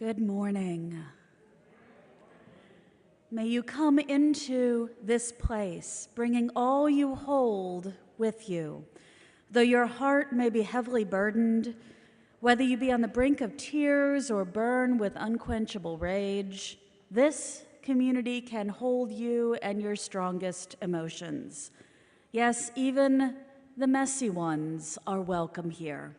Good morning. May you come into this place, bringing all you hold with you. Though your heart may be heavily burdened, whether you be on the brink of tears or burn with unquenchable rage, this community can hold you and your strongest emotions. Yes, even the messy ones are welcome here.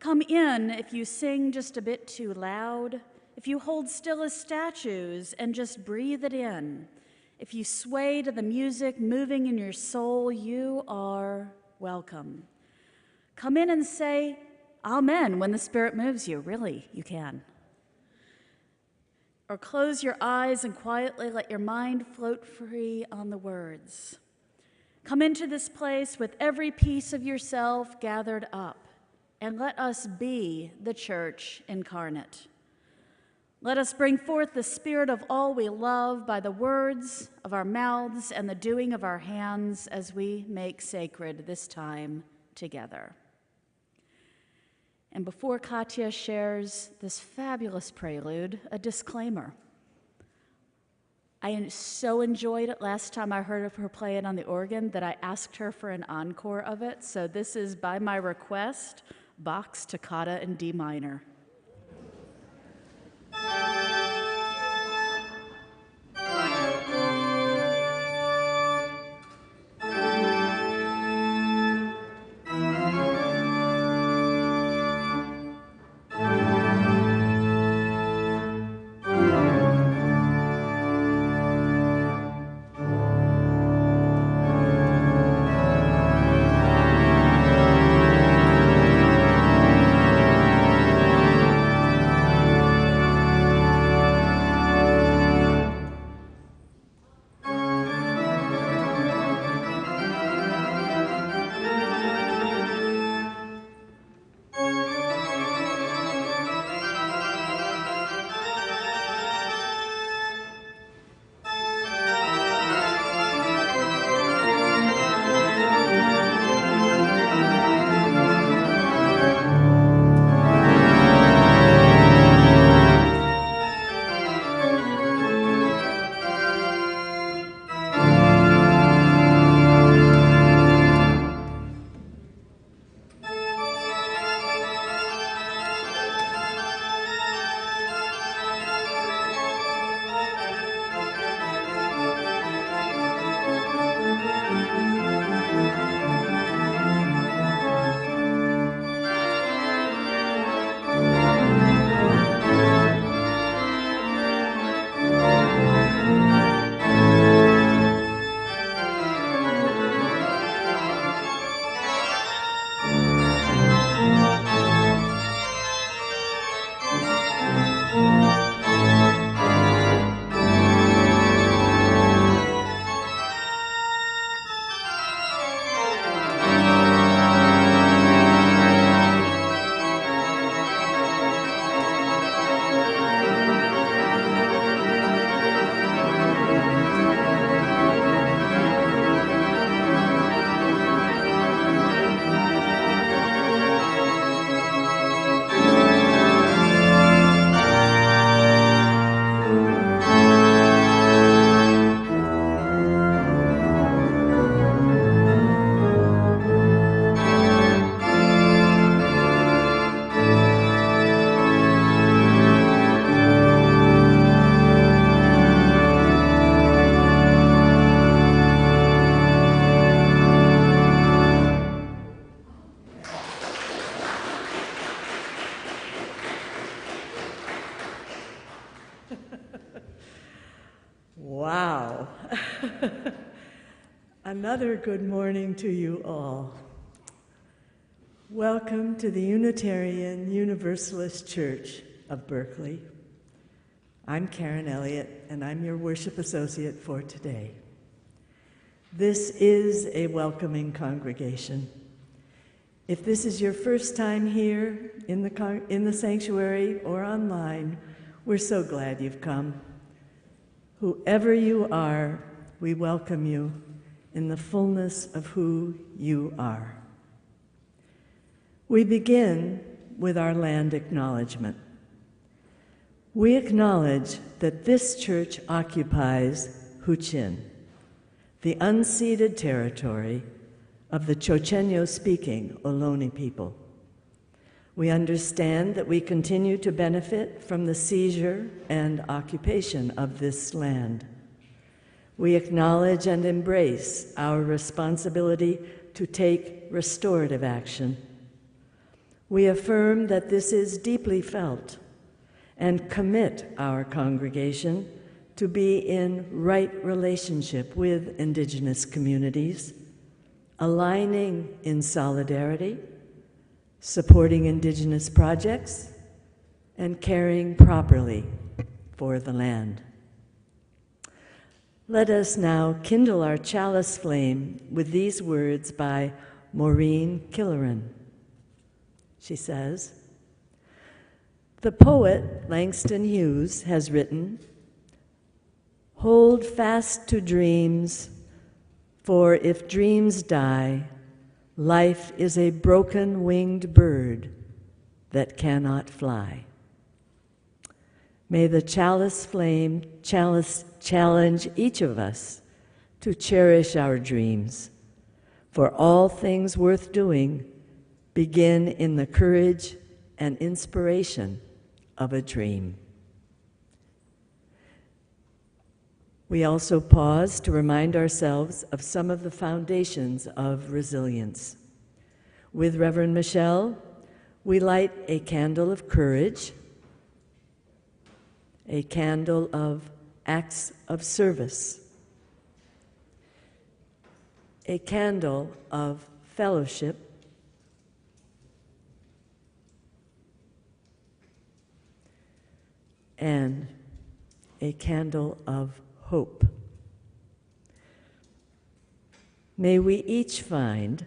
Come in if you sing just a bit too loud, if you hold still as statues and just breathe it in, if you sway to the music moving in your soul, you are welcome. Come in and say amen when the Spirit moves you. Really, you can. Or close your eyes and quietly let your mind float free on the words. Come into this place with every piece of yourself gathered up. And let us be the church incarnate. Let us bring forth the spirit of all we love by the words of our mouths and the doing of our hands as we make sacred this time together. And before Katya shares this fabulous prelude, a disclaimer. I so enjoyed it last time I heard of her play it on the organ that I asked her for an encore of it. So this is, by my request, Bach's Toccata in D minor. Wow. Another good morning to you all. Welcome to the Unitarian Universalist Church of Berkeley. I'm Karen Elliott, and I'm your worship associate for today. This is a welcoming congregation. If this is your first time here in the sanctuary or online, we're so glad you've come. Whoever you are, we welcome you in the fullness of who you are. We begin with our land acknowledgement. We acknowledge that this church occupies Huichin, the unceded territory of the Chochenyo-speaking Ohlone people. We understand that we continue to benefit from the seizure and occupation of this land. We acknowledge and embrace our responsibility to take restorative action. We affirm that this is deeply felt and commit our congregation to be in right relationship with Indigenous communities, aligning in solidarity, supporting Indigenous projects, and caring properly for the land. Let us now kindle our chalice flame with these words by Maureen Killeran. She says, "The poet Langston Hughes has written, 'Hold fast to dreams, for if dreams die, life is a broken-winged bird that cannot fly.' May the chalice flame challenge each of us to cherish our dreams, for all things worth doing begin in the courage and inspiration of a dream." We also pause to remind ourselves of some of the foundations of resilience. With Reverend Michelle, we light a candle of courage, a candle of acts of service, a candle of fellowship, and a candle of hope. May we each find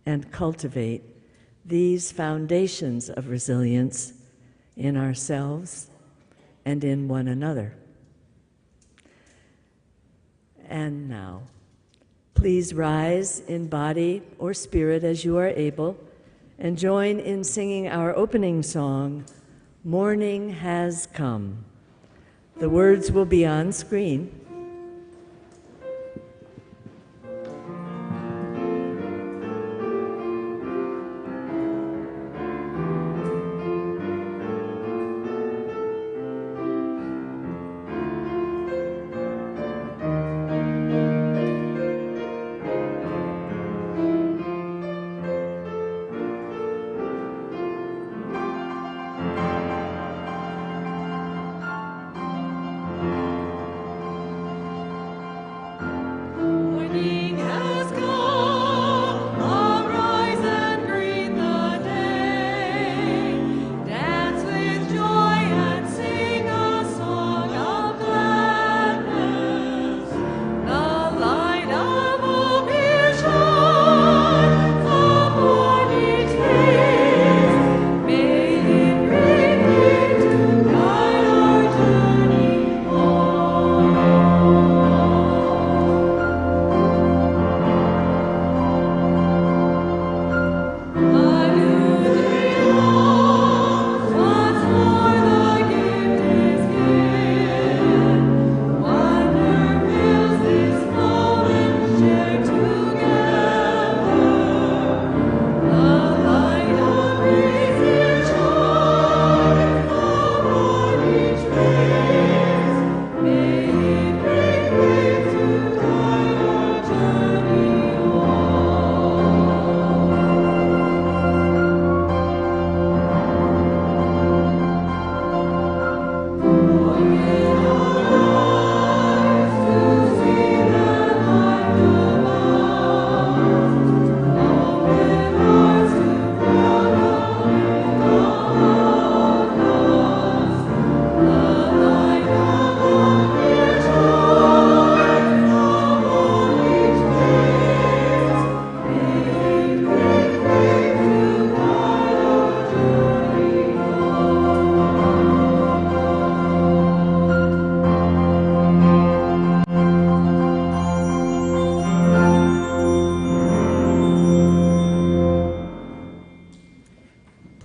and cultivate these foundations of resilience in ourselves and in one another. And now, please rise in body or spirit as you are able and join in singing our opening song, "Morning Has Come." The words will be on screen.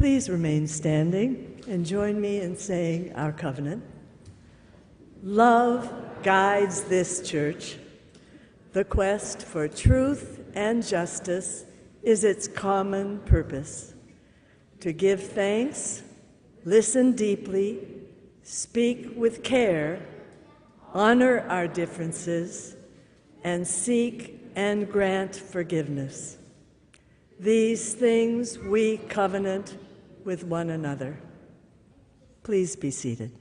Please remain standing and join me in saying our covenant. Love guides this church. The quest for truth and justice is its common purpose. To give thanks, listen deeply, speak with care, honor our differences, and seek and grant forgiveness. These things we covenant with one another. Please be seated.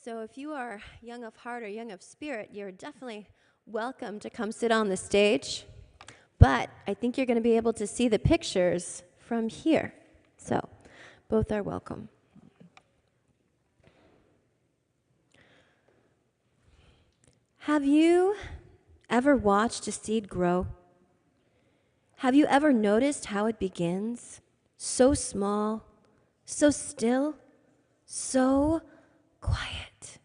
So if you are young of heart or young of spirit, you're definitely welcome to come sit on the stage. But I think you're going to be able to see the pictures from here. So both are welcome. Have you ever watched a seed grow? Have you ever noticed how it begins? So small, so still, so quiet,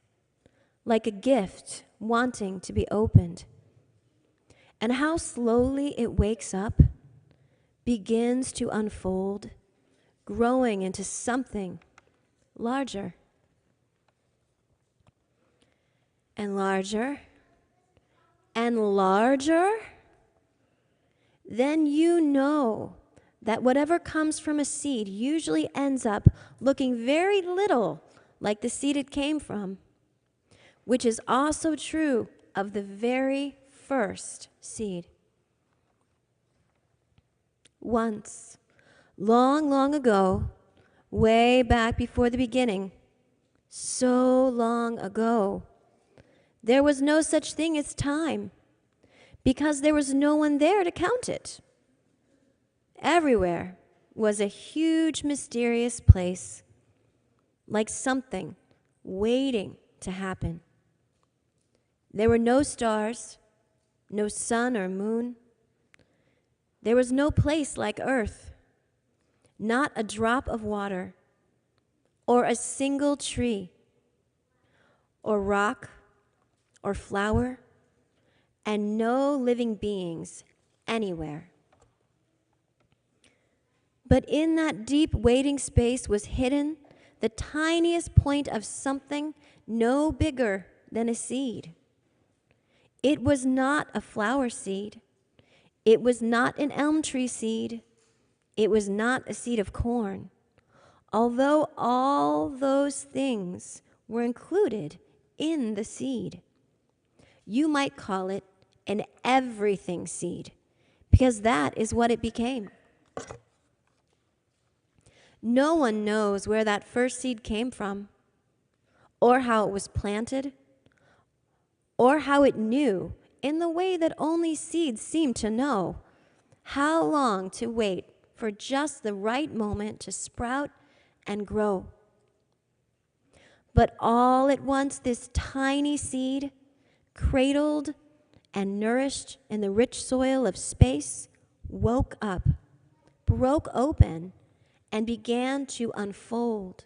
like a gift wanting to be opened. and how slowly it wakes up, begins to unfold, growing into something larger and larger and larger, then you know that whatever comes from a seed usually ends up looking very little like the seed it came from, which is also true of the very first seed. Once, long, long ago, way back before the beginning, so long ago, there was no such thing as time, because there was no one there to count it. Everywhere was a huge, mysterious place, like something waiting to happen. There were no stars, no sun or moon. There was no place like Earth, not a drop of water, or a single tree, or rock, or flower, and no living beings anywhere. But in that deep waiting space was hidden the tiniest point of something no bigger than a seed. It was not a flower seed. It was not an elm tree seed. It was not a seed of corn. Although all those things were included in the seed. You might call it an everything seed, because that is what it became. No one knows where that first seed came from, or how it was planted, or how it knew, in the way that only seeds seem to know, how long to wait for just the right moment to sprout and grow. But all at once, this tiny seed, cradled and nourished in the rich soil of space, woke up, broke open, and began to unfold,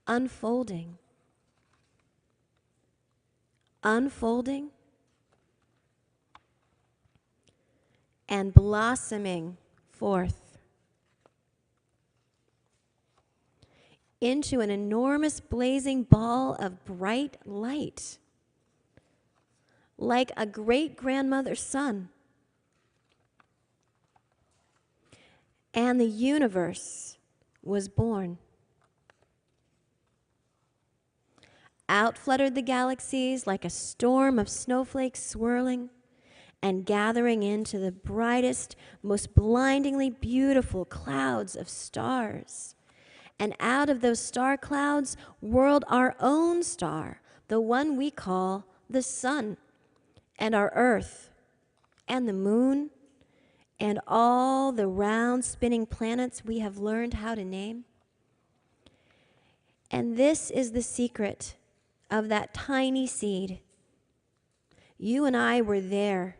unfolding, unfolding, and blossoming forth into an enormous blazing ball of bright light, like a great-grandmother's son. And the universe was born. Out fluttered the galaxies like a storm of snowflakes swirling and gathering into the brightest, most blindingly beautiful clouds of stars. And out of those star clouds whirled our own star, the one we call the sun, and our earth, and the moon, and all the round spinning planets we have learned how to name. And this is the secret of that tiny seed. You and I were there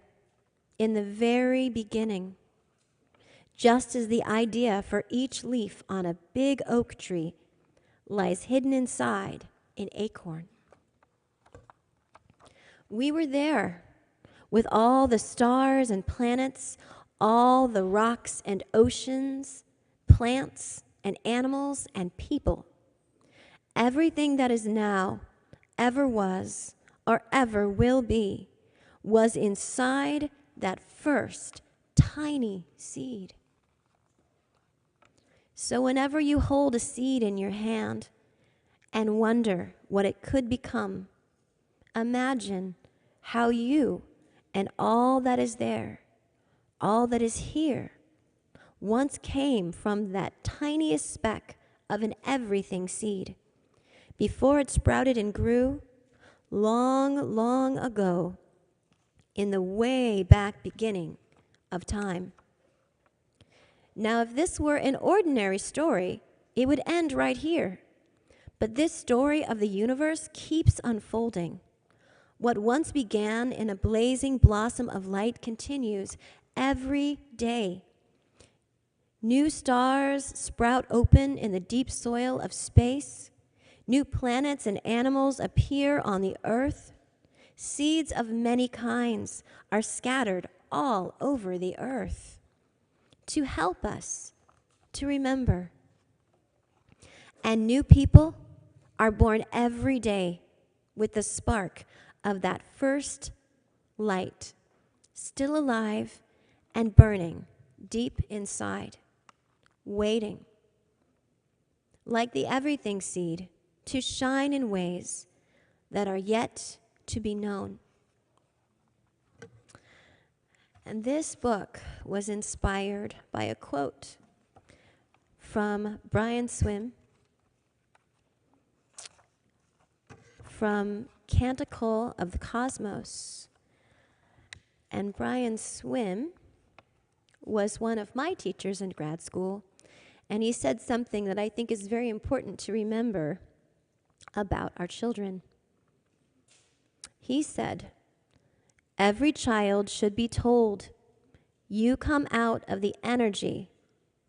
in the very beginning, just as the idea for each leaf on a big oak tree lies hidden inside an acorn. We were there with all the stars and planets, all the rocks and oceans, plants and animals and people. Everything that is now, ever was, or ever will be, was inside that first tiny seed. So whenever you hold a seed in your hand and wonder what it could become, imagine how you and all that is there, all that is here, once came from that tiniest speck of an everything seed, before it sprouted and grew, long, long ago, in the way back beginning of time. Now, if this were an ordinary story, it would end right here. But this story of the universe keeps unfolding. What once began in a blazing blossom of light continues every day. New stars sprout open in the deep soil of space. New planets and animals appear on the earth. Seeds of many kinds are scattered all over the earth to help us to remember. And new people are born every day with the spark of that first light, still alive and burning deep inside, waiting, like the everything seed, to shine in ways that are yet to be known. And this book was inspired by a quote from Brian Swim from Canticle of the Cosmos. And Brian Swim was one of my teachers in grad school, and he said something that I think is very important to remember about our children. He said, "Every child should be told, you come out of the energy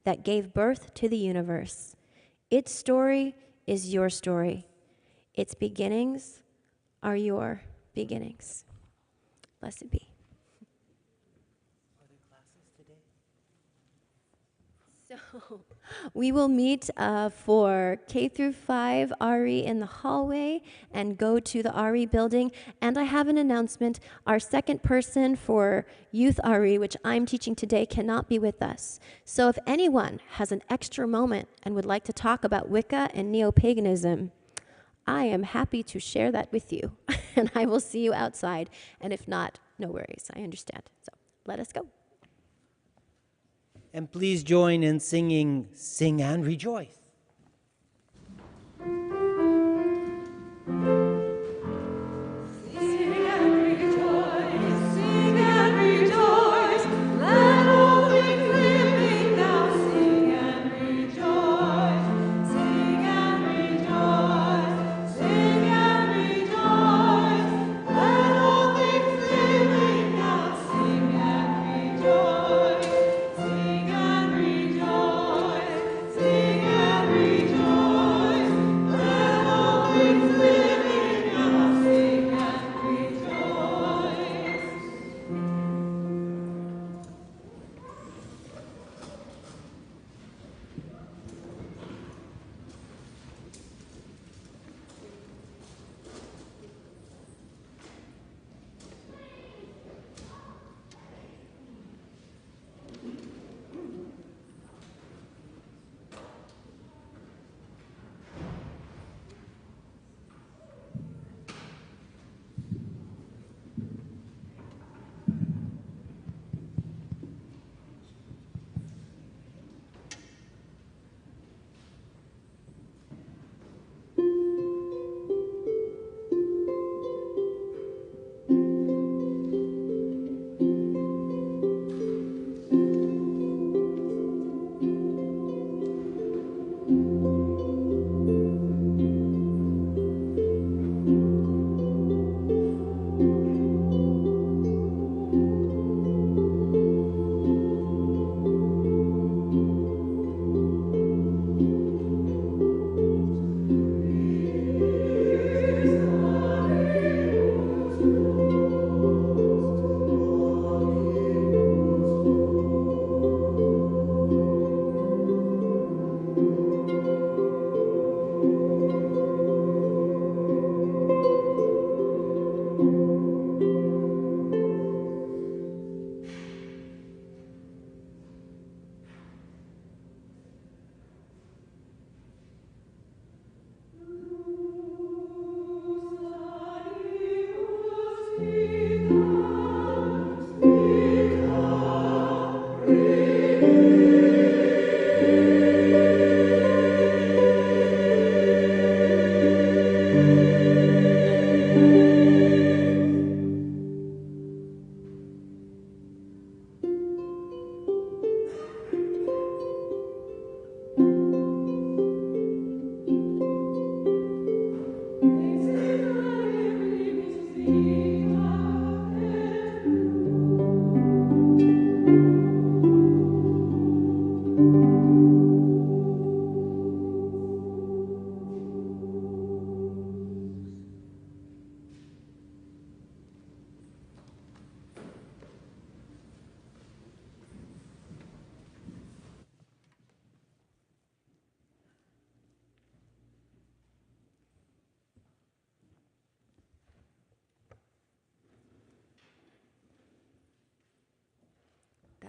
that gave birth to the universe. Its story is your story. Its beginnings are your beginnings." Blessed be. So we will meet for K through 5 RE in the hallway and go to the RE building. And I have an announcement. Our second person for Youth RE, which I'm teaching today, cannot be with us. So if anyone has an extra moment and would like to talk about Wicca and neo-paganism, I am happy to share that with you. And I will see you outside. And if not, no worries. I understand. So let us go. And please join in singing Sing and Rejoice. Sing and rejoice, let all things living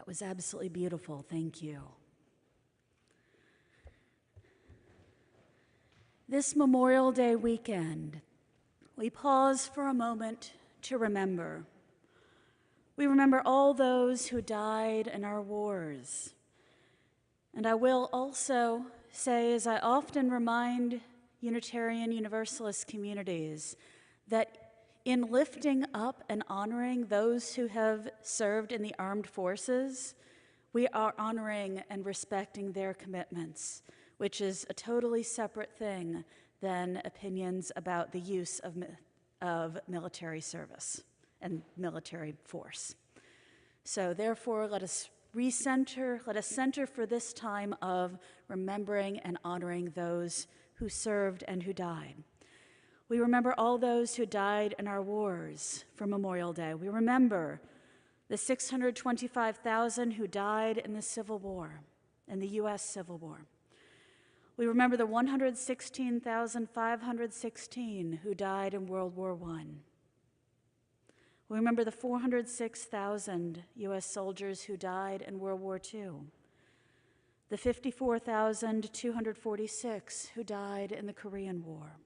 That was absolutely beautiful. Thank you. This Memorial Day weekend, we pause for a moment to remember. We remember all those who died in our wars. And I will also say, as I often remind Unitarian Universalist communities, that in lifting up and honoring those who have served in the armed forces, we are honoring and respecting their commitments, which is a totally separate thing than opinions about the use of military service and military force. So therefore, let us center for this time of remembering and honoring those who served and who died. We remember all those who died in our wars for Memorial Day. We remember the 625,000 who died in the Civil War, in the U.S. Civil War. We remember the 116,516 who died in World War I. We remember the 406,000 U.S. soldiers who died in World War II, the 54,246 who died in the Korean War,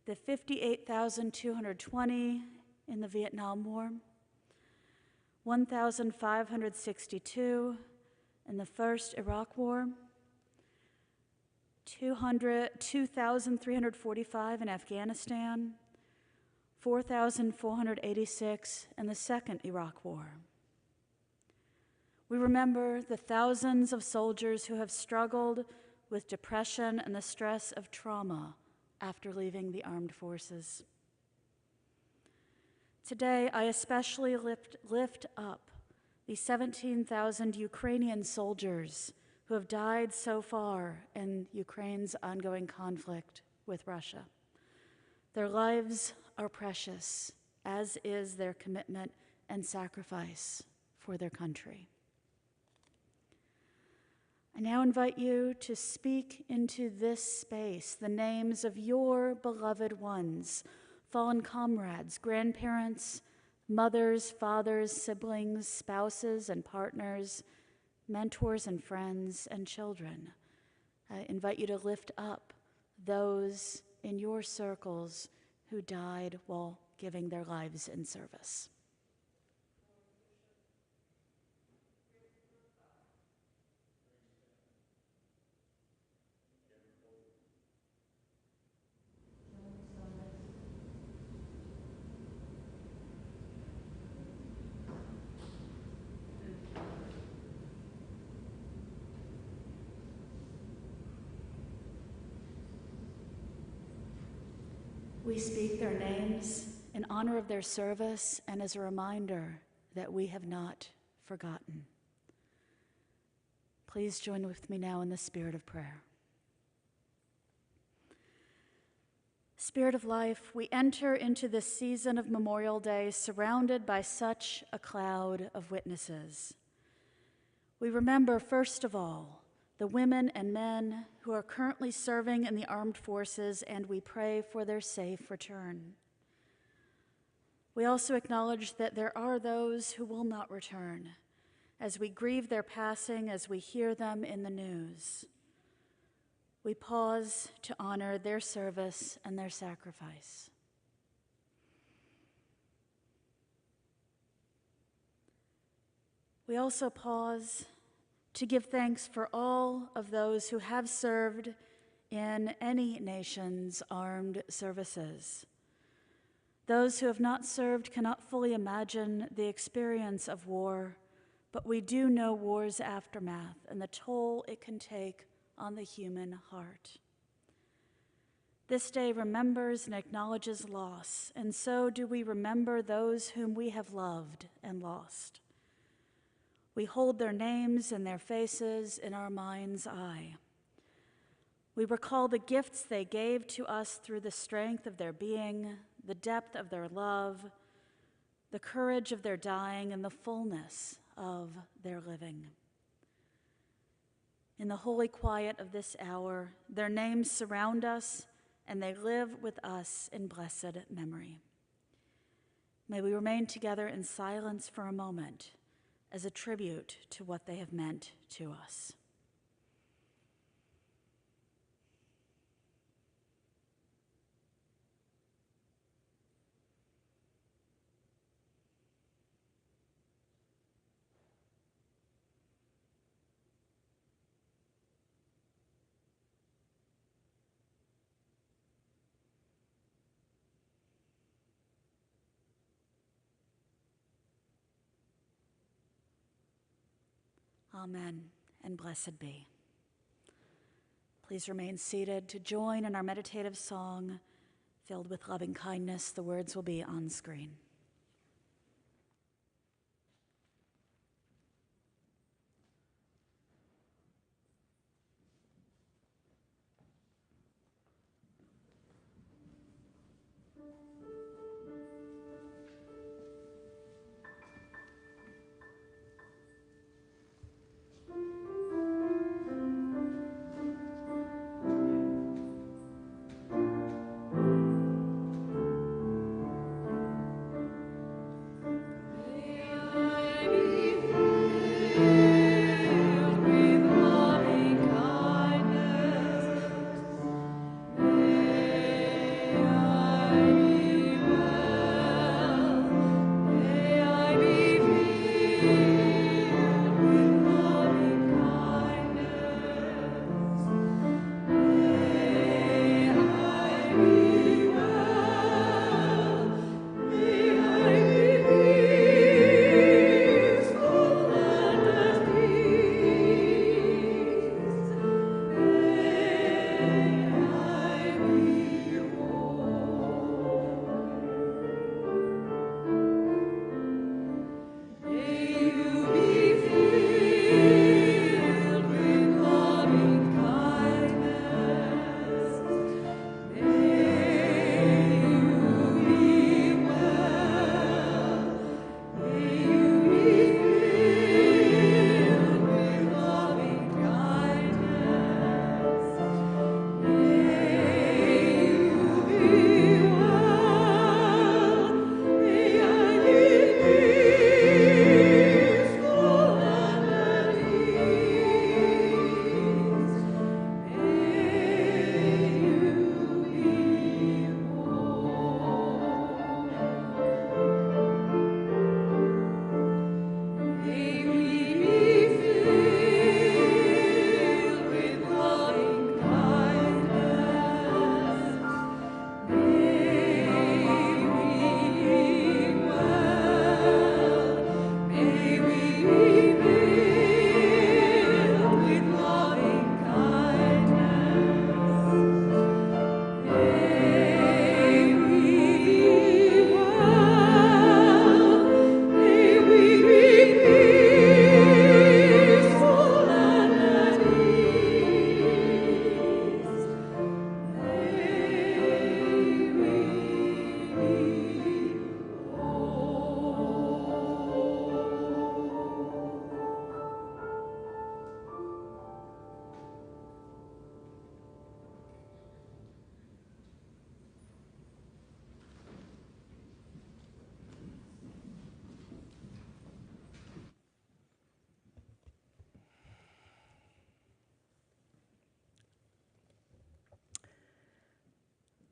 the 58,220 in the Vietnam War, 1,562 in the First Iraq War, 2,345 in Afghanistan, 4,486 in the Second Iraq War. We remember the thousands of soldiers who have struggled with depression and the stress of trauma after leaving the armed forces. Today, I especially lift up the 17,000 Ukrainian soldiers who have died so far in Ukraine's ongoing conflict with Russia. Their lives are precious, as is their commitment and sacrifice for their country. I now invite you to speak into this space the names of your beloved ones, fallen comrades, grandparents, mothers, fathers, siblings, spouses and partners, mentors and friends and children. I invite you to lift up those in your circles who died while giving their lives in service. We speak their names in honor of their service and as a reminder that we have not forgotten. Please join with me now in the spirit of prayer. Spirit of life, we enter into this season of Memorial Day surrounded by such a cloud of witnesses. We remember, first of all, the women and men who are currently serving in the armed forces, and we pray for their safe return. We also acknowledge that there are those who will not return, as we grieve their passing, as we hear them in the news. We pause to honor their service and their sacrifice. We also pause to give thanks for all of those who have served in any nation's armed services. Those who have not served cannot fully imagine the experience of war, but we do know war's aftermath and the toll it can take on the human heart. This day remembers and acknowledges loss, and so do we remember those whom we have loved and lost. We hold their names and their faces in our mind's eye. We recall the gifts they gave to us through the strength of their being, the depth of their love, the courage of their dying, and the fullness of their living. In the holy quiet of this hour, their names surround us, and they live with us in blessed memory. May we remain together in silence for a moment as a tribute to what they have meant to us. Amen, and blessed be. Please remain seated to join in our meditative song filled with loving kindness. The words will be on screen.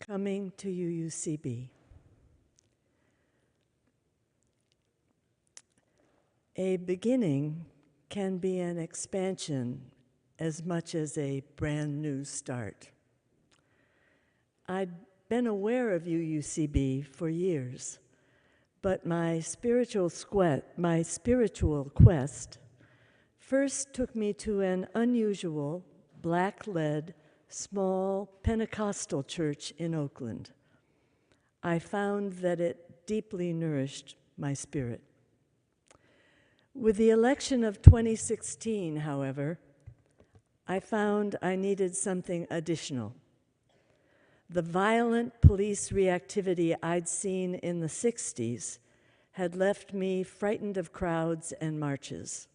Coming to UUCB. A beginning can be an expansion as much as a brand new start. I'd been aware of UUCB for years, but my spiritual quest first took me to an unusual, black-led, small Pentecostal church in Oakland. I found that it deeply nourished my spirit. With the election of 2016, however, I found I needed something additional. The violent police reactivity I'd seen in the 60s had left me frightened of crowds and marches.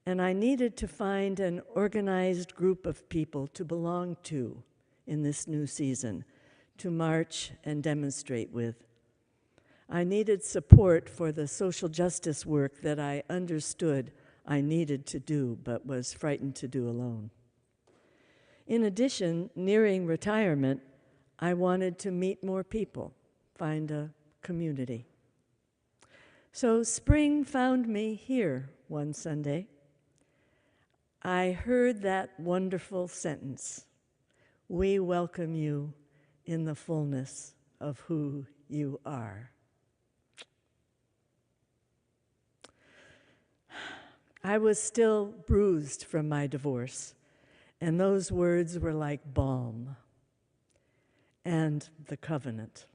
And I needed to find an organized group of people to belong to in this new season, to march and demonstrate with. I needed support for the social justice work that I understood I needed to do, but was frightened to do alone. In addition, nearing retirement, I wanted to meet more people, find a community. So spring found me here one Sunday. I heard that wonderful sentence, "We welcome you in the fullness of who you are." I was still bruised from my divorce, and those words were like balm. And the covenant.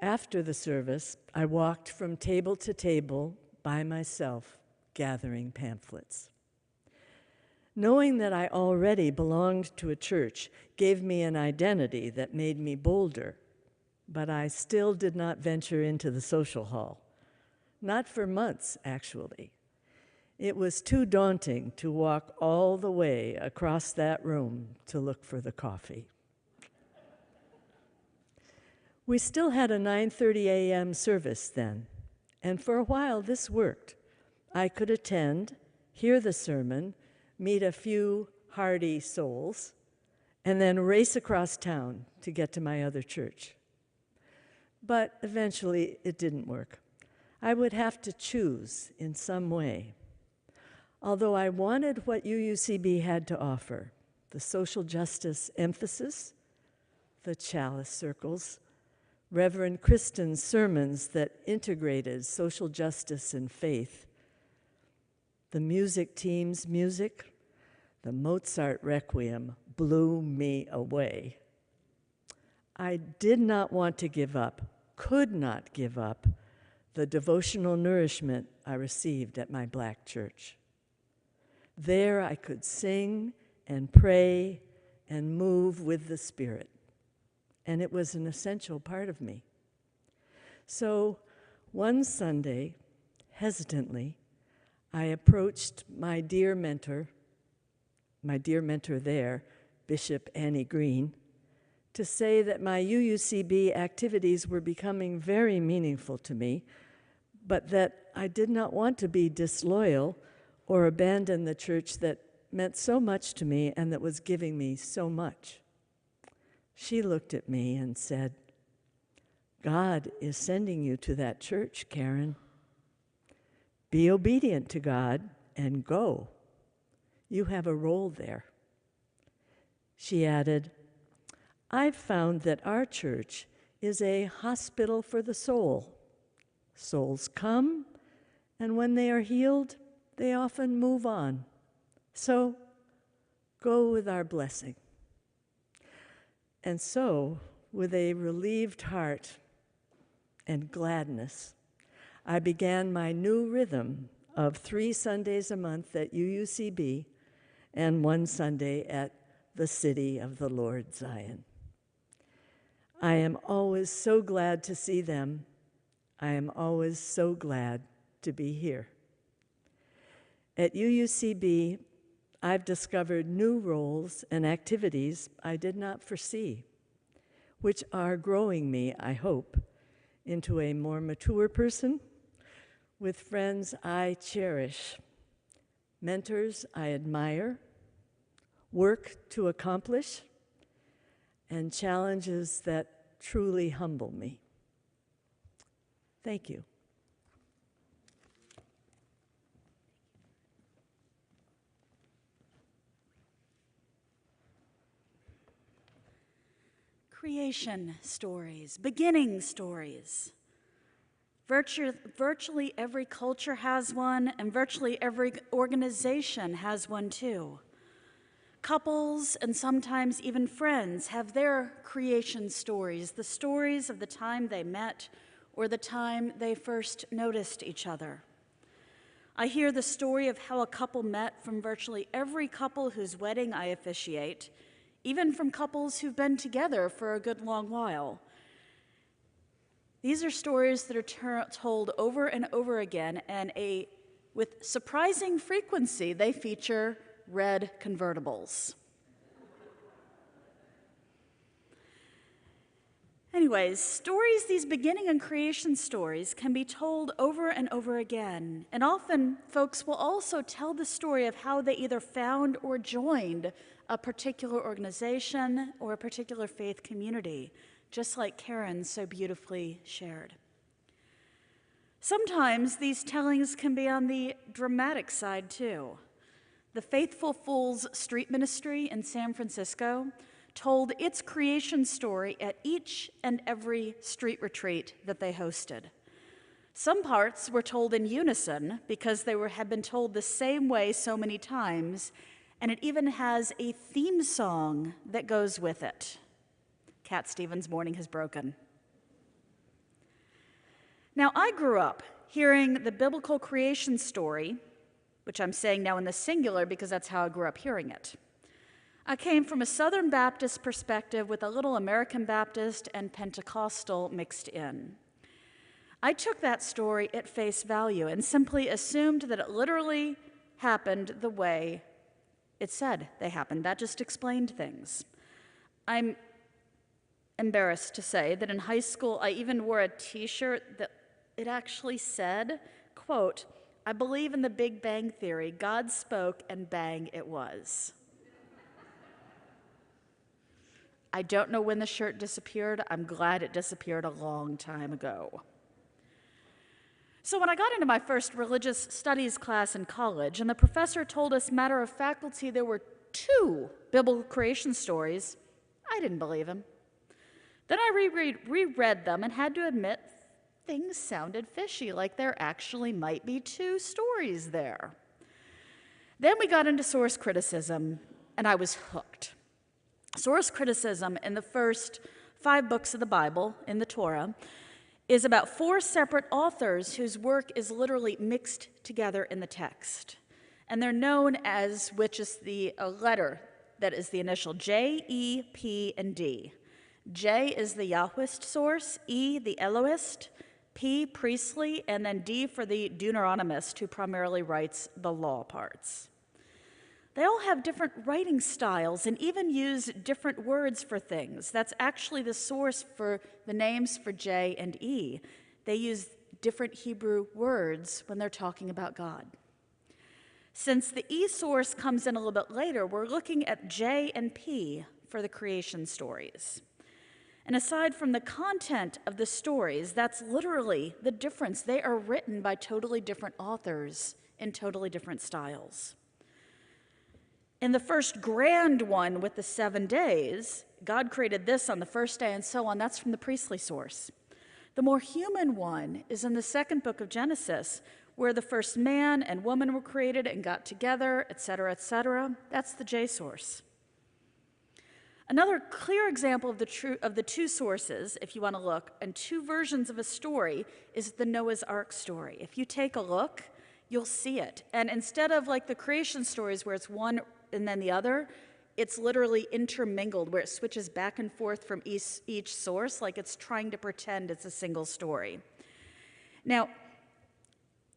After the service, I walked from table to table by myself, gathering pamphlets. Knowing that I already belonged to a church gave me an identity that made me bolder, but I still did not venture into the social hall. Not for months, actually. It was too daunting to walk all the way across that room to look for the coffee. We still had a 9:30 a.m. service then, and for a while this worked. I could attend, hear the sermon, meet a few hardy souls, and then race across town to get to my other church. But eventually it didn't work. I would have to choose in some way. Although I wanted what UUCB had to offer, the social justice emphasis, the chalice circles, Reverend Kristen's sermons that integrated social justice and faith, the music team's music, the Mozart Requiem blew me away. I did not want to give up, could not give up, the devotional nourishment I received at my black church. There I could sing and pray and move with the Spirit, and it was an essential part of me. So one Sunday, hesitantly, I approached my dear mentor there, Bishop Annie Green, to say that my UUCB activities were becoming very meaningful to me, but that I did not want to be disloyal or abandon the church that meant so much to me and that was giving me so much. She looked at me and said, "God is sending you to that church, Karen. Be obedient to God and go. You have a role there." She added, "I've found that our church is a hospital for the soul. Souls come, and when they are healed, they often move on. So, go with our blessing." And so, with a relieved heart and gladness, I began my new rhythm of 3 Sundays a month at UUCB and 1 Sunday at the City of the Lord Zion. I am always so glad to see them. I am always so glad to be here. At UUCB, I've discovered new roles and activities I did not foresee, which are growing me, I hope, into a more mature person with friends I cherish, mentors I admire, work to accomplish, and challenges that truly humble me. Thank you. Creation stories, beginning stories. Virtually every culture has one, and virtually every organization has one too. Couples and sometimes even friends have their creation stories, the stories of the time they met or the time they first noticed each other. I hear the story of how a couple met from virtually every couple whose wedding I officiate, even from couples who've been together for a good long while. These are stories that are told over and over again, and with surprising frequency, they feature red convertibles. Anyways, stories, these beginning and creation stories, can be told over and over again. And often, folks will also tell the story of how they either found or joined a particular organization or a particular faith community, just like Karen so beautifully shared. Sometimes these tellings can be on the dramatic side, too. The Faithful Fools Street Ministry in San Francisco told its creation story at each and every street retreat that they hosted. Some parts were told in unison because they had been told the same way so many times, and it even has a theme song that goes with it. Cat Stevens' Morning Has Broken. Now, I grew up hearing the biblical creation story, which I'm saying now in the singular because that's how I grew up hearing it. I came from a Southern Baptist perspective with a little American Baptist and Pentecostal mixed in. I took that story at face value and simply assumed that it literally happened the way it said they happened. That just explained things. I'm embarrassed to say that in high school, I even wore a t-shirt that it actually said, quote, "I believe in the Big Bang Theory. God spoke and bang, it was." I don't know when the shirt disappeared. I'm glad it disappeared a long time ago. So when I got into my first religious studies class in college, and the professor told us matter of factly there were 2 biblical creation stories, I didn't believe him. Then I reread them and had to admit things sounded fishy, like there actually might be 2 stories there. Then we got into source criticism, and I was hooked. Source criticism in the first 5 books of the Bible, in the Torah, is about 4 separate authors whose work is literally mixed together in the text. And they're known as, which is a letter that is the initial J, E, P, and D. J is the Yahwist source, E the Elohist, P priestly, and then D for the Deuteronomist, who primarily writes the law parts. They all have different writing styles and even use different words for things. That's actually the source for the names for J and E. They use different Hebrew words when they're talking about God. Since the E source comes in a little bit later, we're looking at J and P for the creation stories. And aside from the content of the stories, that's literally the difference. They are written by totally different authors in totally different styles. In the first grand one with the 7 days, God created this on the first day and so on. That's from the priestly source. The more human one is in the 2nd book of Genesis, where the first man and woman were created and got together, etc., etc. That's the J source. Another clear example of the 2 sources, if you want to look, and 2 versions of a story is the Noah's Ark story. If you take a look, you'll see it. And instead of like the creation stories where it's one and then the other, it's literally intermingled, where it switches back and forth from each source, like it's trying to pretend it's a single story. Now,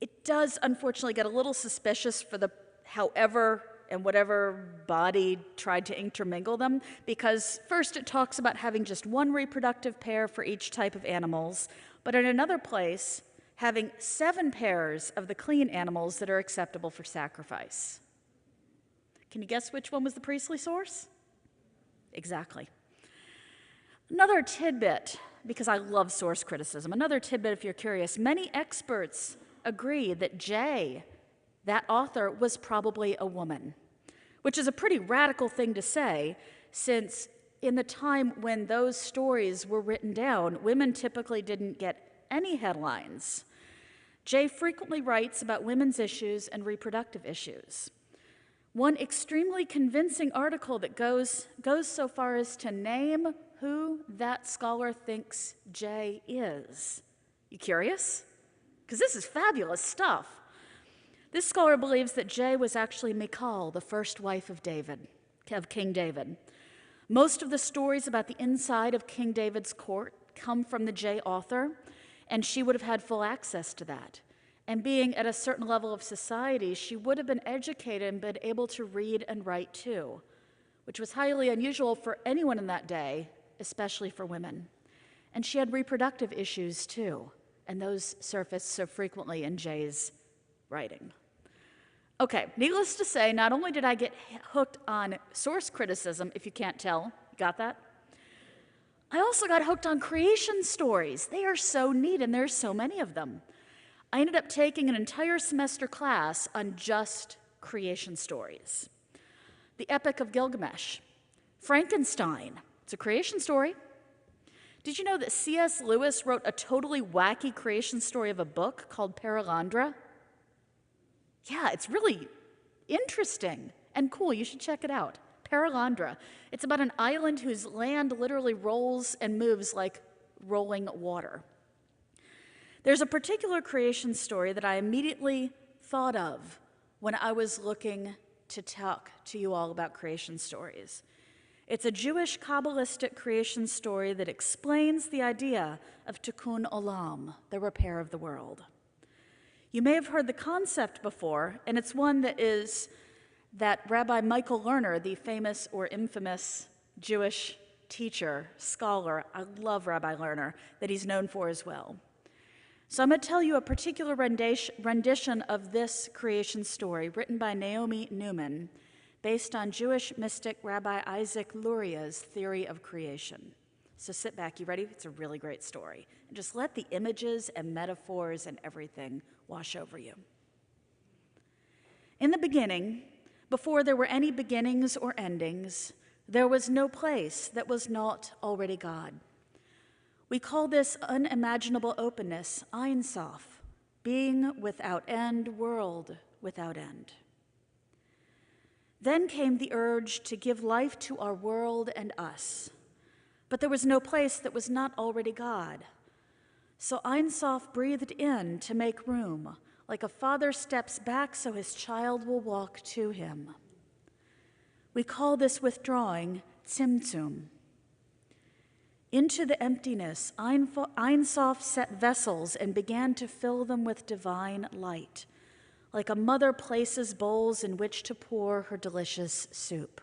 it does unfortunately get a little suspicious for the however and whatever body tried to intermingle them, because first it talks about having just 1 reproductive pair for each type of animals, but in another place, having 7 pairs of the clean animals that are acceptable for sacrifice. Can you guess which one was the priestly source? Exactly. Another tidbit, because I love source criticism, another tidbit if you're curious, many experts agree that J, that author, was probably a woman, which is a pretty radical thing to say, since in the time when those stories were written down, women typically didn't get any headlines. J frequently writes about women's issues and reproductive issues. One extremely convincing article that goes so far as to name who that scholar thinks J is. You curious? Because this is fabulous stuff. This scholar believes that J was actually Michal, the first wife of King David. Most of the stories about the inside of King David's court come from the J author, and she would have had full access to that. And being at a certain level of society, she would have been educated and been able to read and write too, which was highly unusual for anyone in that day, especially for women. And she had reproductive issues too, and those surfaced so frequently in Jay's writing. Okay, needless to say, not only did I get hooked on source criticism, if you can't tell, got that? I also got hooked on creation stories. They are so neat, and there's so many of them. I ended up taking an entire semester class on just creation stories. The Epic of Gilgamesh, Frankenstein, it's a creation story. Did you know that C.S. Lewis wrote a totally wacky creation story of a book called Paralandra? Yeah, it's really interesting and cool. You should check it out. Paralandra. It's about an island whose land literally rolls and moves like rolling water. There's a particular creation story that I immediately thought of when I was looking to talk to you all about creation stories. It's a Jewish Kabbalistic creation story that explains the idea of tikkun olam, the repair of the world. You may have heard the concept before, and it's one that Rabbi Michael Lerner, the famous or infamous Jewish teacher, scholar, I love Rabbi Lerner, that he's known for as well. So I'm going to tell you a particular rendition of this creation story written by Naomi Newman, based on Jewish mystic Rabbi Isaac Luria's theory of creation. So sit back, you ready? It's a really great story. And just let the images and metaphors and everything wash over you. In the beginning, before there were any beginnings or endings, there was no place that was not already God. We call this unimaginable openness Ein Sof, being without end, world without end. Then came the urge to give life to our world and us. But there was no place that was not already God. So Ein Sof breathed in to make room, like a father steps back so his child will walk to him. We call this withdrawing Tzimtzum. Into the emptiness, Ein Sof set vessels and began to fill them with divine light, like a mother places bowls in which to pour her delicious soup.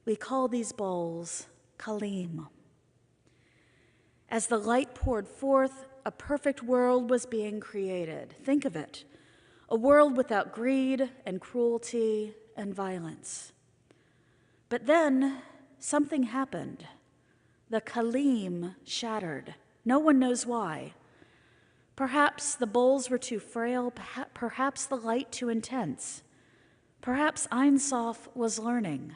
We call these bowls Kalim. As the light poured forth, a perfect world was being created. Think of it, a world without greed and cruelty and violence. But then something happened. The Kalim shattered. No one knows why. Perhaps the bowls were too frail, perhaps the light too intense. Perhaps Ein Sof was learning.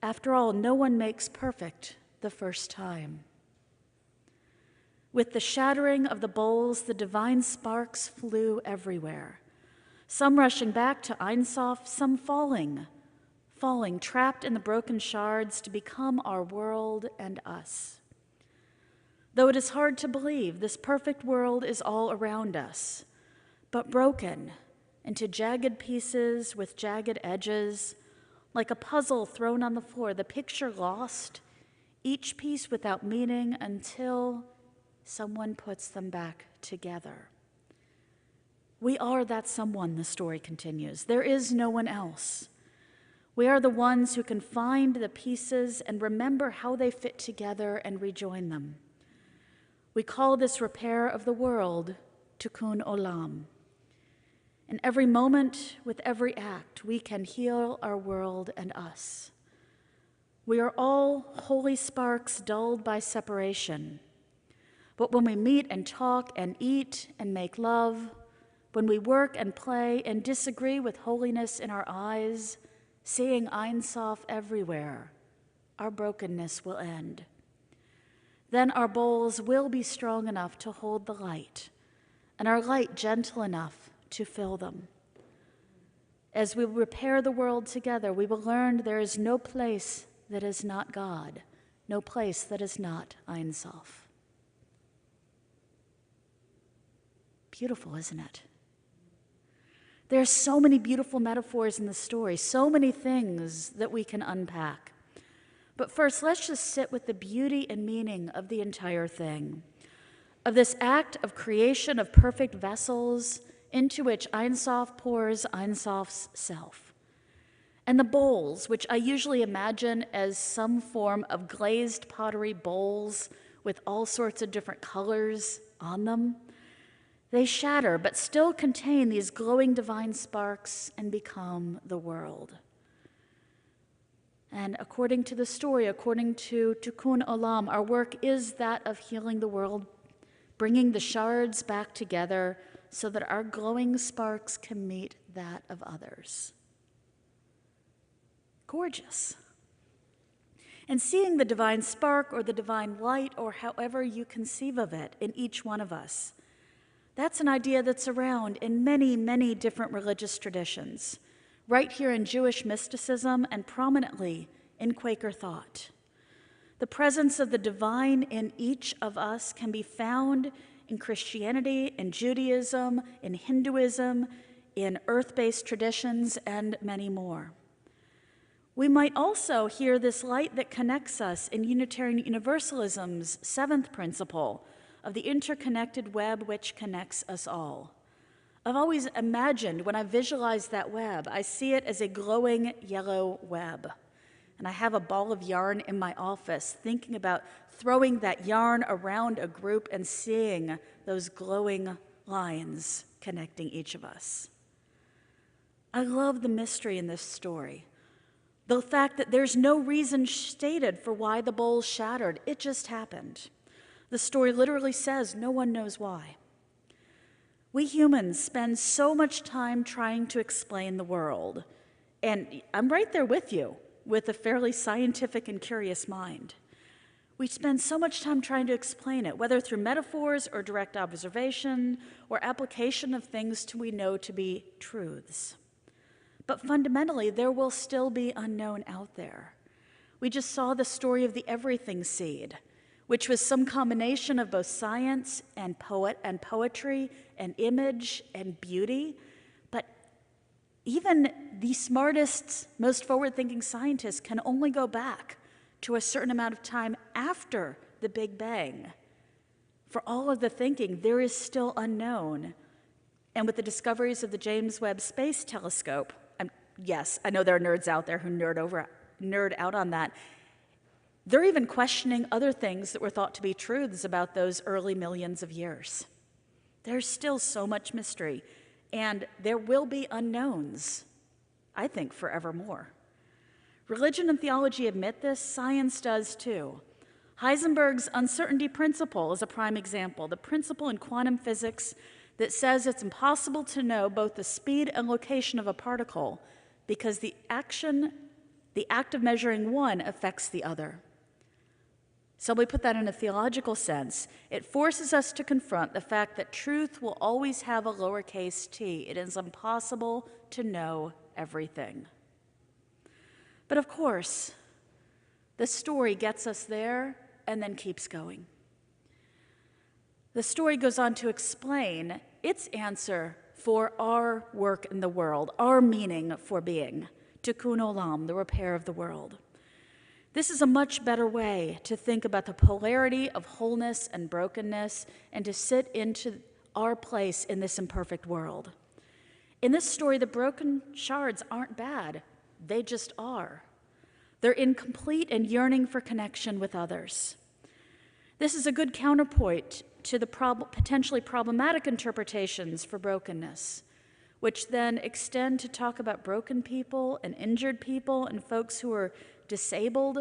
After all, no one makes perfect the first time. With the shattering of the bowls, the divine sparks flew everywhere. Some rushing back to Ein Sof, some falling, trapped in the broken shards to become our world and us. Though it is hard to believe, this perfect world is all around us, but broken into jagged pieces with jagged edges, like a puzzle thrown on the floor, the picture lost, each piece without meaning until someone puts them back together. We are that someone, the story continues. There is no one else. We are the ones who can find the pieces and remember how they fit together and rejoin them. We call this repair of the world tikkun olam. In every moment, with every act, we can heal our world and us. We are all holy sparks dulled by separation. But when we meet and talk and eat and make love, when we work and play and disagree with holiness in our eyes, seeing Ein Sof everywhere, our brokenness will end. Then our bowls will be strong enough to hold the light, and our light gentle enough to fill them. As we repair the world together, we will learn there is no place that is not God, no place that is not Ein Sof. Beautiful, isn't it? There are so many beautiful metaphors in the story, so many things that we can unpack. But first, let's just sit with the beauty and meaning of the entire thing, of this act of creation of perfect vessels into which Ein Sof pours Ein Sof's self. And the bowls, which I usually imagine as some form of glazed pottery bowls with all sorts of different colors on them. They shatter, but still contain these glowing divine sparks and become the world. And according to the story, according to Tikkun Olam, our work is that of healing the world, bringing the shards back together so that our glowing sparks can meet that of others. Gorgeous. And seeing the divine spark or the divine light, or however you conceive of it, in each one of us, that's an idea that's around in many, many different religious traditions, right here in Jewish mysticism and prominently in Quaker thought. The presence of the divine in each of us can be found in Christianity, in Judaism, in Hinduism, in earth-based traditions, and many more. We might also hear this light that connects us in Unitarian Universalism's seventh principle of the interconnected web which connects us all. I've always imagined when I visualize that web, I see it as a glowing yellow web. And I have a ball of yarn in my office thinking about throwing that yarn around a group and seeing those glowing lines connecting each of us. I love the mystery in this story. The fact that there's no reason stated for why the bowl shattered. It just happened. The story literally says no one knows why. We humans spend so much time trying to explain the world. And I'm right there with you, with a fairly scientific and curious mind. We spend so much time trying to explain it, whether through metaphors or direct observation or application of things we know to be truths. But fundamentally, there will still be unknown out there. We just saw the story of the everything seed, which was some combination of both science and poetry and image and beauty. But even the smartest, most forward-thinking scientists can only go back to a certain amount of time after the Big Bang. For all of the thinking, there is still unknown. And with the discoveries of the James Webb Space Telescope, yes, I know there are nerds out there who nerd out on that. They're even questioning other things that were thought to be truths about those early millions of years. There's still so much mystery, and there will be unknowns, I think, forevermore. Religion and theology admit this, science does too. Heisenberg's uncertainty principle is a prime example, the principle in quantum physics that says it's impossible to know both the speed and location of a particle because the act of measuring one affects the other. So we put that in a theological sense. It forces us to confront the fact that truth will always have a lowercase t. It is impossible to know everything. But of course, the story gets us there and then keeps going. The story goes on to explain its answer for our work in the world, our meaning for being, Tikkun Olam, the repair of the world. This is a much better way to think about the polarity of wholeness and brokenness and to sit into our place in this imperfect world. In this story, the broken shards aren't bad. They just are. They're incomplete and yearning for connection with others. This is a good counterpoint to the potentially problematic interpretations for brokenness, which then extend to talk about broken people and injured people and folks who are disabled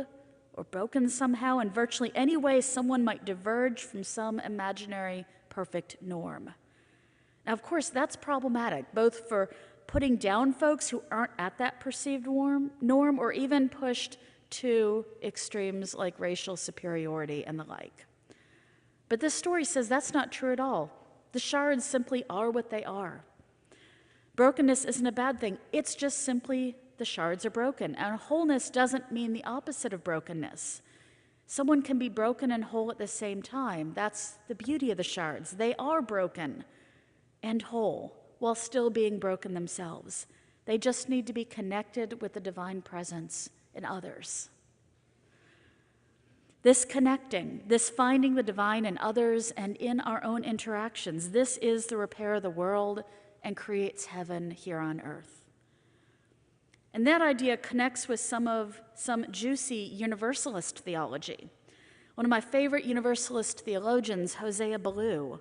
or broken somehow in virtually any way someone might diverge from some imaginary perfect norm. Now, of course, that's problematic, both for putting down folks who aren't at that perceived norm or even pushed to extremes like racial superiority and the like. But this story says that's not true at all. The shards simply are what they are. Brokenness isn't a bad thing. It's just simply the shards are broken. And wholeness doesn't mean the opposite of brokenness. Someone can be broken and whole at the same time. That's the beauty of the shards. They are broken and whole while still being broken themselves. They just need to be connected with the divine presence in others. This connecting, this finding the divine in others and in our own interactions, this is the repair of the world and creates heaven here on earth. And that idea connects with some juicy universalist theology. One of my favorite Universalist theologians, Hosea Ballou,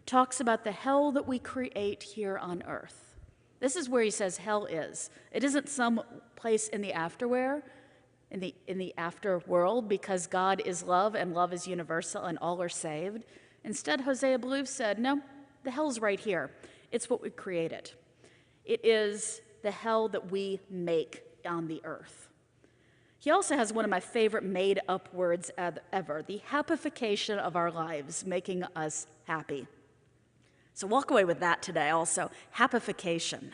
talks about the hell that we create here on earth. This is where he says hell is. It isn't some place in the afterwhere, in the after world, because God is love and love is universal and all are saved. Instead, Hosea Ballou said, no, the hell's right here. It's what we created. It is the hell that we make on the earth. He also has one of my favorite made-up words ever, the happification of our lives, making us happy. So walk away with that today also, happification.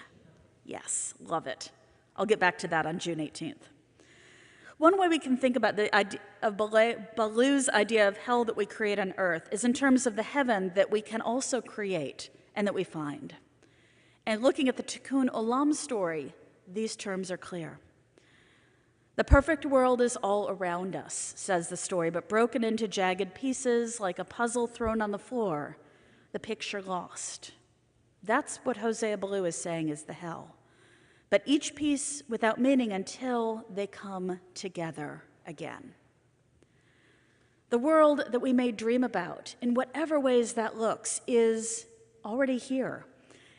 Yes, love it. I'll get back to that on June 18th. One way we can think about the idea of Ballou's idea of hell that we create on earth is in terms of the heaven that we can also create and that we find. And looking at the Tikkun Olam story, these terms are clear. The perfect world is all around us, says the story, but broken into jagged pieces like a puzzle thrown on the floor, the picture lost. That's what Hosea Ballou is saying is the hell. But each piece without meaning until they come together again. The world that we may dream about, in whatever ways that looks, is already here,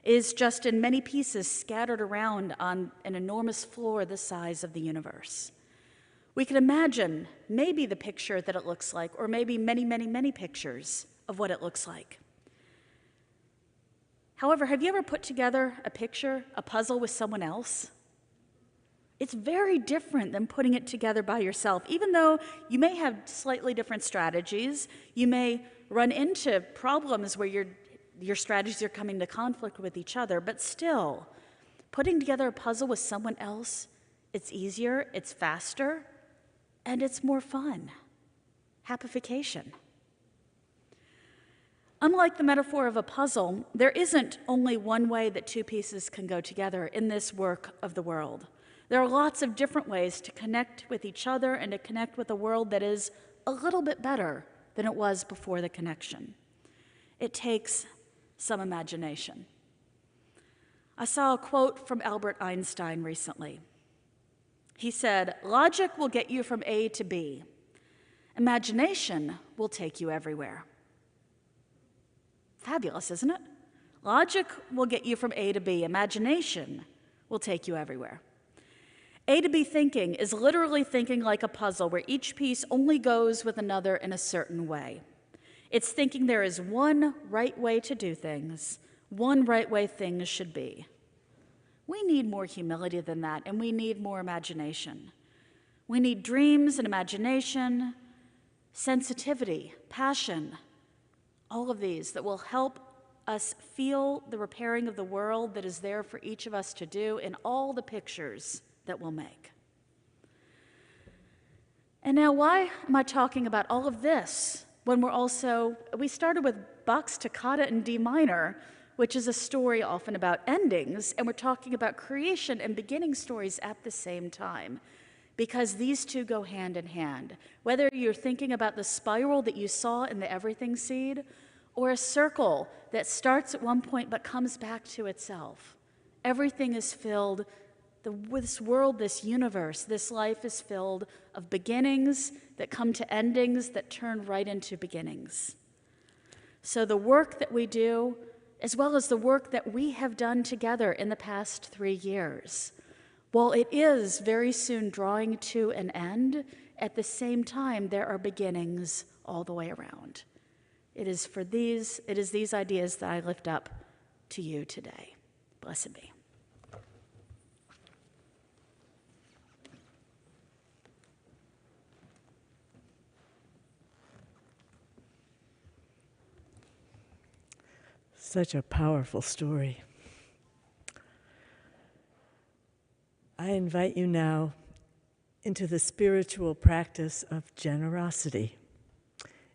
is just in many pieces scattered around on an enormous floor the size of the universe. We can imagine maybe the picture that it looks like, or maybe many, many, many pictures of what it looks like. However, have you ever put together a picture, a puzzle with someone else? It's very different than putting it together by yourself. Even though you may have slightly different strategies, you may run into problems where your strategies are coming to conflict with each other, but still, putting together a puzzle with someone else, it's easier, it's faster, and it's more fun. Happification. Unlike the metaphor of a puzzle, there isn't only one way that two pieces can go together in this work of the world. There are lots of different ways to connect with each other and to connect with a world that is a little bit better than it was before the connection. It takes some imagination. I saw a quote from Albert Einstein recently. He said, "Logic will get you from A to B. Imagination will take you everywhere." Fabulous, isn't it? Logic will get you from A to B. Imagination will take you everywhere. A to B thinking is literally thinking like a puzzle where each piece only goes with another in a certain way. It's thinking there is one right way to do things, one right way things should be. We need more humility than that, and we need more imagination. We need dreams and imagination, sensitivity, passion, all of these that will help us feel the repairing of the world that is there for each of us to do in all the pictures that we'll make. And now, why am I talking about all of this when we started with Bach's Toccata in D minor, which is a story often about endings, and we're talking about creation and beginning stories at the same time, because these two go hand in hand. Whether you're thinking about the spiral that you saw in the everything seed, or a circle that starts at one point but comes back to itself. Everything is filled, this world, this universe, this life is filled of beginnings that come to endings that turn right into beginnings. So the work that we do, as well as the work that we have done together in the past 3 years, while it is very soon drawing to an end, at the same time there are beginnings all the way around. It is these ideas that I lift up to you today. Blessed be. Such a powerful story. I invite you now into the spiritual practice of generosity.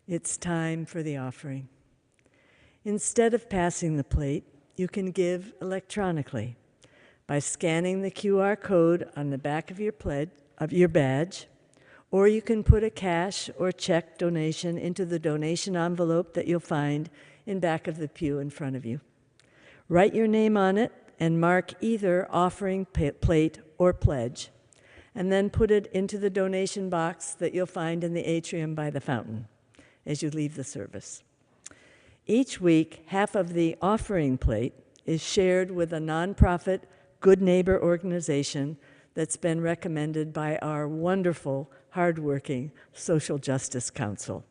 It's time for the offering. Instead of passing the plate, you can give electronically by scanning the QR code on the back of your badge, or you can put a cash or check donation into the donation envelope that you'll find in back of the pew in front of you. Write your name on it and mark either offering plate or pledge, and then put it into the donation box that you'll find in the atrium by the fountain. as you leave the service. Each week, half of the offering plate is shared with a nonprofit Good Neighbor organization that's been recommended by our wonderful, hardworking Social Justice Council.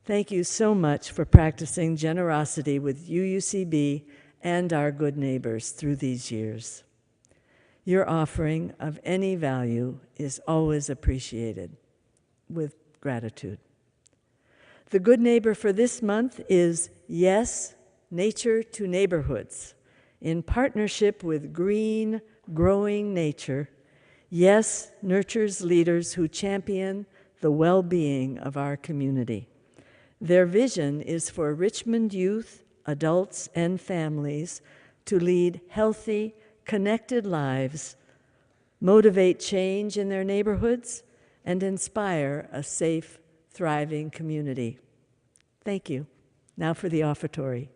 Thank you so much for practicing generosity with UUCB and our good neighbors through these years. Your offering of any value is always appreciated with gratitude. The good neighbor for this month is Yes, Nature to Neighborhoods. In partnership with Green, Growing Nature, Yes nurtures leaders who champion the well-being of our community. Their vision is for Richmond youth, adults, and families to lead healthy, connected lives, motivate change in their neighborhoods, and inspire a safe, thriving community. Thank you. Now for the offertory.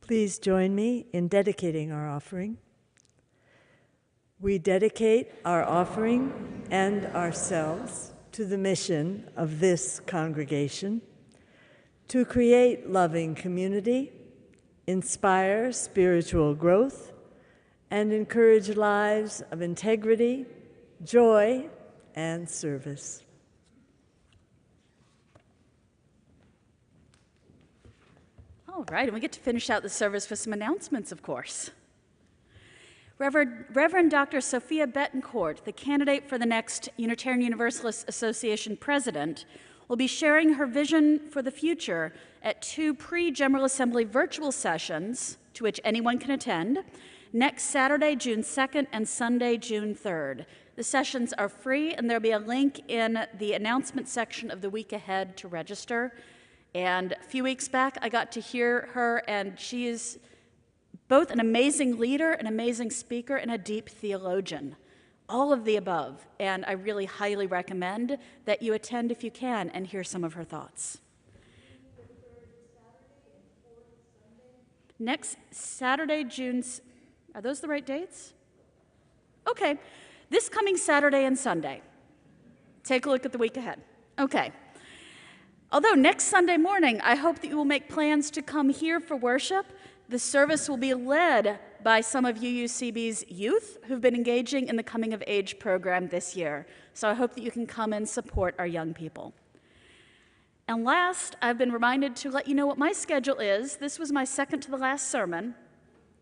Please join me in dedicating our offering. We dedicate our offering and ourselves to the mission of this congregation to create loving community, inspire spiritual growth, and encourage lives of integrity, joy, and service. All right, and we get to finish out the service with some announcements, of course. Reverend Dr. Sophia Betancourt, the candidate for the next Unitarian Universalist Association president, will be sharing her vision for the future at 2 pre-General Assembly virtual sessions, to which anyone can attend, next Saturday, June 2nd, and Sunday, June 3rd. The sessions are free, and there'll be a link in the announcement section of the week ahead to register. And a few weeks back, I got to hear her, and she is both an amazing leader, an amazing speaker, and a deep theologian. All of the above. And I really highly recommend that you attend if you can and hear some of her thoughts. Next Saturday, are those the right dates? Okay. This coming Saturday and Sunday. Take a look at the week ahead. Okay. Although next Sunday morning, I hope that you will make plans to come here for worship. The service will be led by some of UUCB's youth who've been engaging in the Coming of Age program this year. So I hope that you can come and support our young people. And last, I've been reminded to let you know what my schedule is. This was my second to the last sermon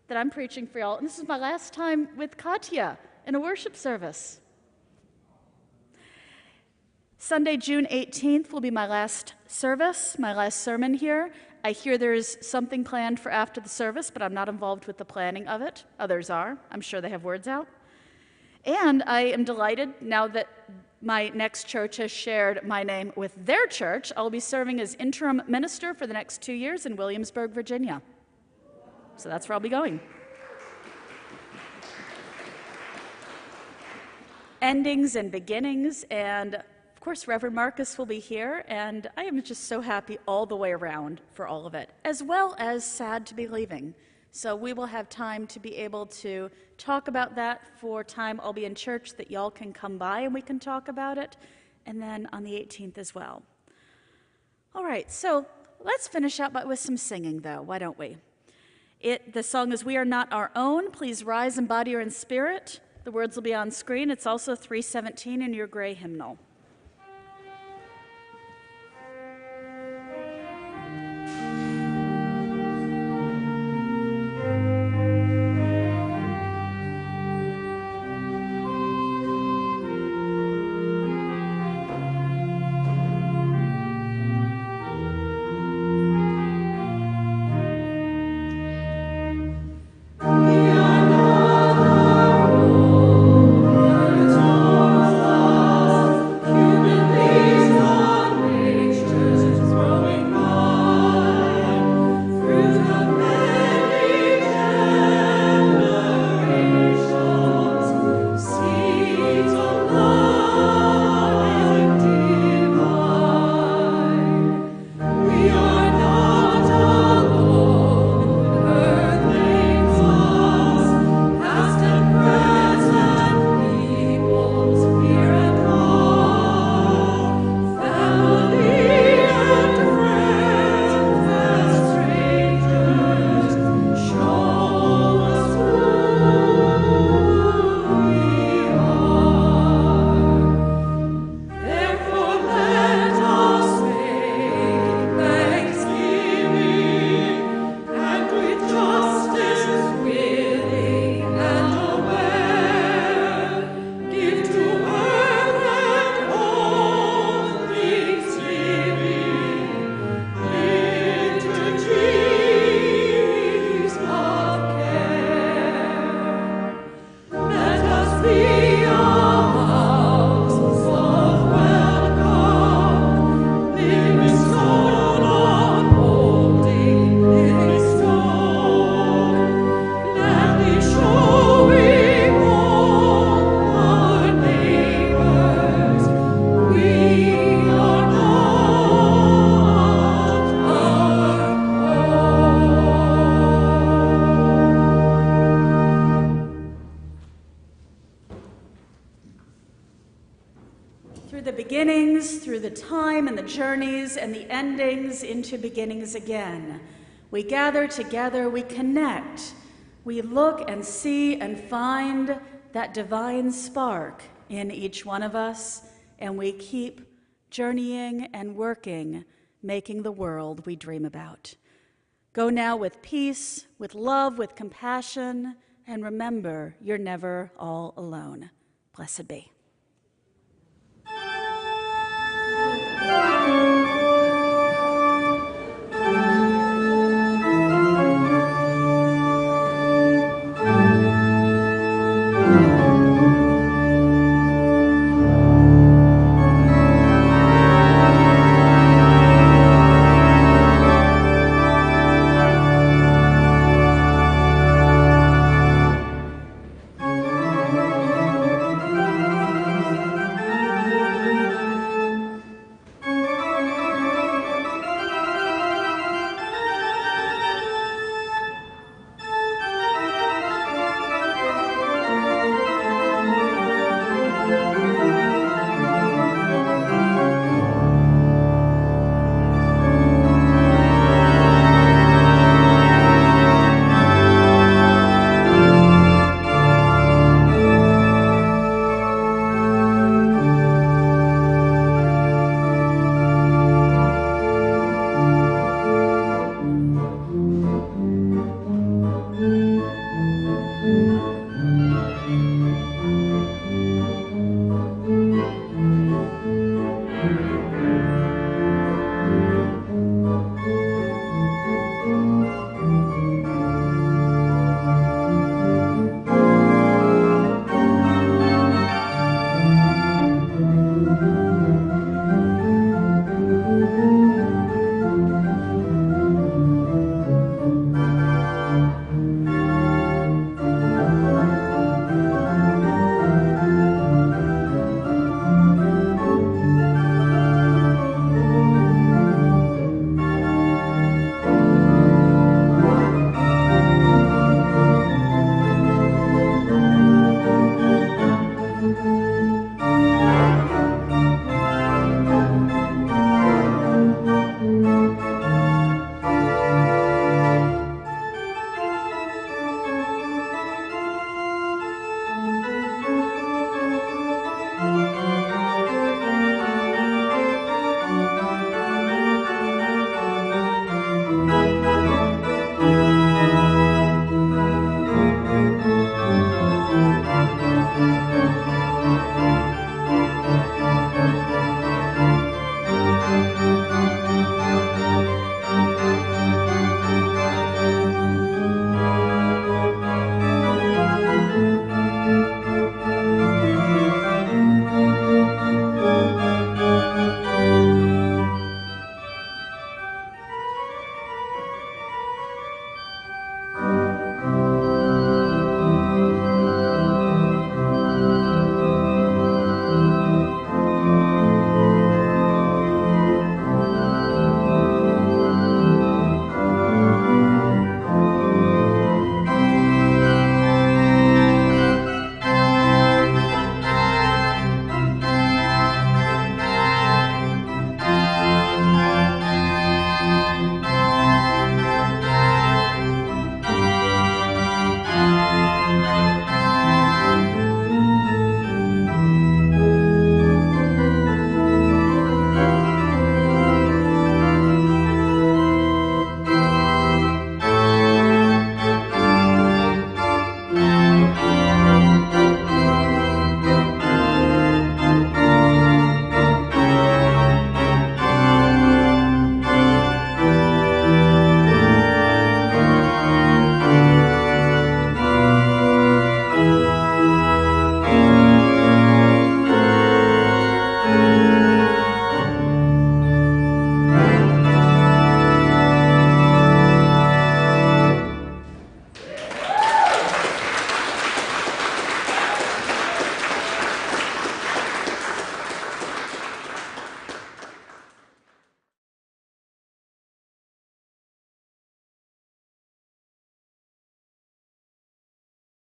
that I'm preaching for y'all, and this is my last time with Katya in a worship service. Sunday, June 18th will be my last service, my last sermon here. I hear there's something planned for after the service, but I'm not involved with the planning of it. Others are. I'm sure they have words out. And I am delighted now that my next church has shared my name with their church. I'll be serving as interim minister for the next 2 years in Williamsburg, Virginia. So that's where I'll be going. Endings and beginnings, and of course, Reverend Marcus will be here, and I am just so happy all the way around for all of it, as well as sad to be leaving. So we will have time to be able to talk about that for time I'll be in church, that y'all can come by and we can talk about it, and then on the 18th as well. All right, so let's finish out with some singing, though. Why don't we? The song is We Are Not Our Own. Please rise in body or in spirit. The words will be on screen. It's also 317 in your gray hymnal. Through the time and the journeys and the endings into beginnings again. We gather together, we connect, we look and see and find that divine spark in each one of us, and we keep journeying and working, making the world we dream about. Go now with peace, with love, with compassion, and remember, you're never all alone. Blessed be.